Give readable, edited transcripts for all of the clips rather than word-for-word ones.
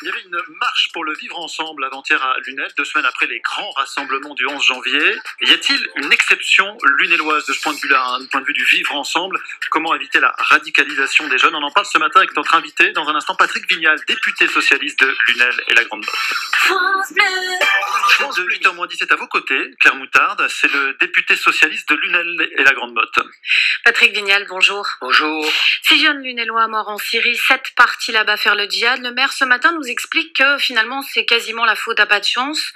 Il y avait une marche pour le vivre ensemble avant-hier à Lunel, 2 semaines après les grands rassemblements du 11 janvier. Y a-t-il une exception lunelloise de ce point de vue-là, du point de vue du vivre ensemble? Comment éviter la radicalisation des jeunes? On en parle ce matin avec notre invité. Dans un instant, Patrick Vignal, député socialiste de Lunel et la Grande Motte. France Bleu. De 8h-10, c'est à vos côtés, Claire Moutarde. C'est le député socialiste de Lunel et la Grande Motte. Patrick Vignal, bonjour. Bonjour. 6 jeunes lunellois morts en Syrie, 7 partis là-bas faire le djihad. Le maire ce matin nous explique que finalement c'est quasiment la faute à pas de chance.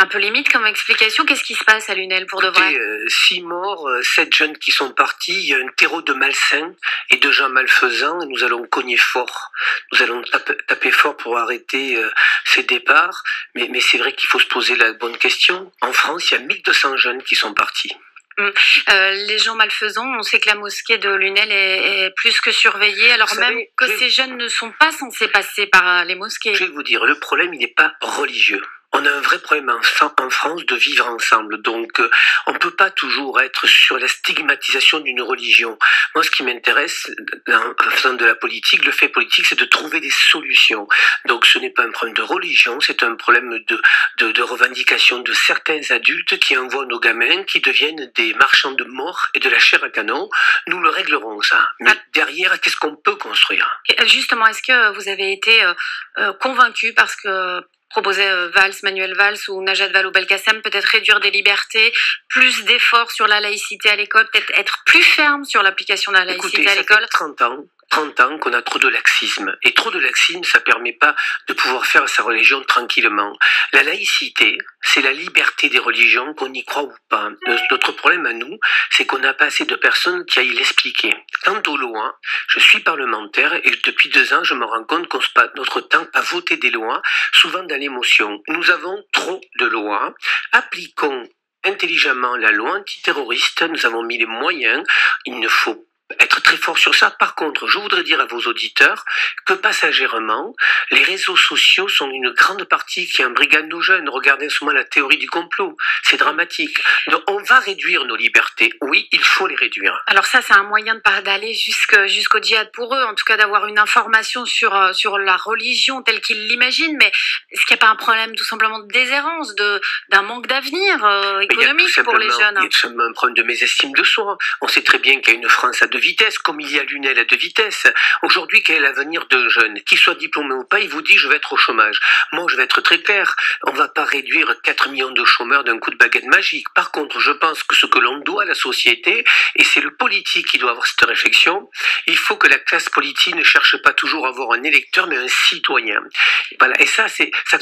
Un peu limite comme explication. Qu'est-ce qui se passe à Lunel pour de vrai? 6 morts, 7 jeunes qui sont partis. Il y a un terreau de malsains et de gens malfaisants. Et nous allons cogner fort. Nous allons taper fort pour arrêter ces départs. Mais c'est vrai qu'il faut se poser la bonne question. En France, il y a 1200 jeunes qui sont partis. Les gens malfaisants, on sait que la mosquée de Lunel est plus que surveillée, alors même que ces jeunes ne sont pas censés passer par les mosquées. Je vais vous dire, le problème, il n'est pas religieux. On a un vrai problème en France de vivre ensemble. Donc, on ne peut pas toujours être sur la stigmatisation d'une religion. Moi, ce qui m'intéresse, en faisant de la politique, le fait politique, c'est de trouver des solutions. Donc, ce n'est pas un problème de religion, c'est un problème de revendication de certains adultes qui envoient nos gamins, qui deviennent des marchands de mort et de la chair à canon. Nous le réglerons, ça. Mais derrière, qu'est-ce qu'on peut construire? Justement, est-ce que vous avez été convaincu parce que proposait Manuel Valls ou Najat Vallaud-Belkacem, peut-être réduire des libertés, plus d'efforts sur la laïcité à l'école, peut-être être plus ferme sur l'application de la laïcité à l'école. Ça fait 30 ans qu'on a trop de laxisme. Et trop de laxisme, ça permet pas de pouvoir faire sa religion tranquillement. La laïcité, c'est la liberté des religions, qu'on y croit ou pas. Notre problème à nous, c'est qu'on n'a pas assez de personnes qui aillent l'expliquer. Quant aux lois, je suis parlementaire et depuis 2 ans, je me rends compte qu'on se passe notre temps à voter des lois, souvent dans l'émotion. Nous avons trop de lois. Appliquons intelligemment la loi antiterroriste. Nous avons mis les moyens. Il ne faut être très fort sur ça. Par contre, je voudrais dire à vos auditeurs que passagèrement, les réseaux sociaux sont une grande partie qui embrigade nos jeunes. Regardez en ce moment la théorie du complot. C'est dramatique. Donc, on va réduire nos libertés. Oui, il faut les réduire. Alors ça, c'est un moyen d'aller jusqu'au djihad pour eux, en tout cas d'avoir une information sur la religion telle qu'ils l'imaginent. Mais est-ce qu'il n'y a pas un problème tout simplement de déshérence, d'un manque d'avenir économique pour les jeunes? Il y a tout simplement un problème de mésestime de soi. On sait très bien qu'il y a une France à 2 vitesses, comme il y a Lunel à 2 vitesses. Aujourd'hui, quel est l'avenir d'un jeune? Qu'il soit diplômé ou pas, il vous dit je vais être au chômage. Moi, je vais être très clair. On va pas réduire 4 millions de chômeurs d'un coup de baguette magique. Par contre, je pense que ce que l'on doit à la société, et c'est le politique qui doit avoir cette réflexion, il faut que la classe politique ne cherche pas toujours à avoir un électeur, mais un citoyen. Voilà. Et ça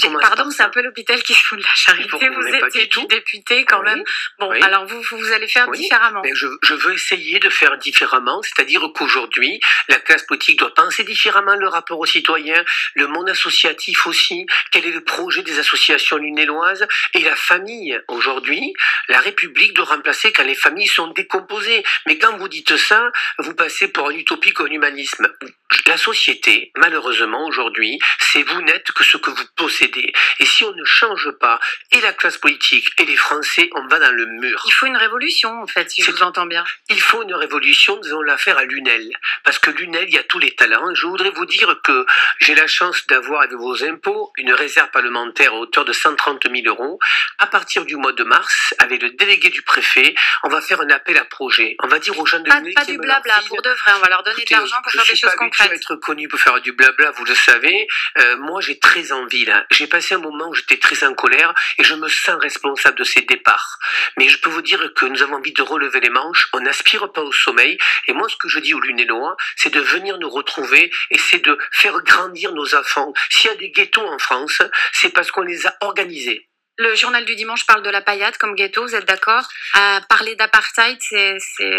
commence. Pardon, c'est un peu l'hôpital qui se fout de la charité. Vous êtes député quand même. Bon, oui. Alors vous allez faire différemment. Mais je veux essayer de faire différemment. C'est-à-dire qu'aujourd'hui, la classe politique doit penser différemment le rapport aux citoyens, le monde associatif aussi, quel est le projet des associations lunelloises et la famille. Aujourd'hui, la République doit remplacer quand les familles sont décomposées. Mais quand vous dites ça, vous passez pour un utopique ou un humanisme. La société, malheureusement, aujourd'hui, c'est vous n'êtes que ce que vous possédez. Et si on ne change pas, et la classe politique et les Français, on va dans le mur. Il faut une révolution, en fait, si je vous entends bien. Il faut une révolution, nous allons la faire à Lunel. Parce que Lunel, il y a tous les talents. Je voudrais vous dire que j'ai la chance d'avoir, avec vos impôts, une réserve parlementaire à hauteur de 130 000 euros. À partir du mois de mars, avec le délégué du préfet, on va faire un appel à projet. On va dire aux gens de Lunel... Pas du blabla, pour de vrai. On va leur donner de l'argent pour faire des choses concrètes. Être connu pour faire du blabla, vous le savez. Moi, j'ai très envie, là. J'ai passé un moment où j'étais très en colère et je me sens responsable de ces départs. Mais je peux vous dire que nous avons envie de relever les manches. On n'aspire pas au sommeil. Et moi, ce que je dis aux Lunellois, c'est de venir nous retrouver et c'est de faire grandir nos enfants. S'il y a des ghettos en France, c'est parce qu'on les a organisés. Le journal du dimanche parle de la paillade comme ghetto, vous êtes d'accord? Parler d'apartheid,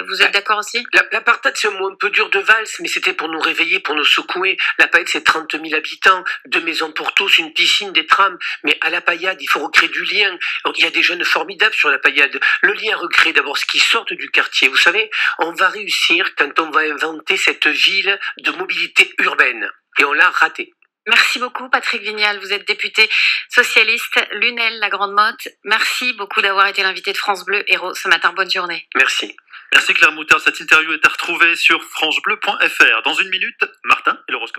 vous êtes d'accord aussi? L'apartheid, c'est un mot un peu dur de Valls, mais c'était pour nous réveiller, pour nous secouer. La paillade, c'est 30 000 habitants, 2 maisons pour tous, une piscine, des trams. Mais à la paillade, il faut recréer du lien. Il y a des jeunes formidables sur la paillade. Le lien recrée d'abord ce qui sortent du quartier. Vous savez, on va réussir quand on va inventer cette ville de mobilité urbaine. Et on l'a raté. Merci beaucoup Patrick Vignal, vous êtes député socialiste Lunel, la Grande Motte. Merci beaucoup d'avoir été l'invité de France Bleu Héros ce matin, bonne journée. Merci. Merci Claire Moutarde, cette interview est à retrouver sur francebleu.fr. Dans une minute, Martin et l'horoscope.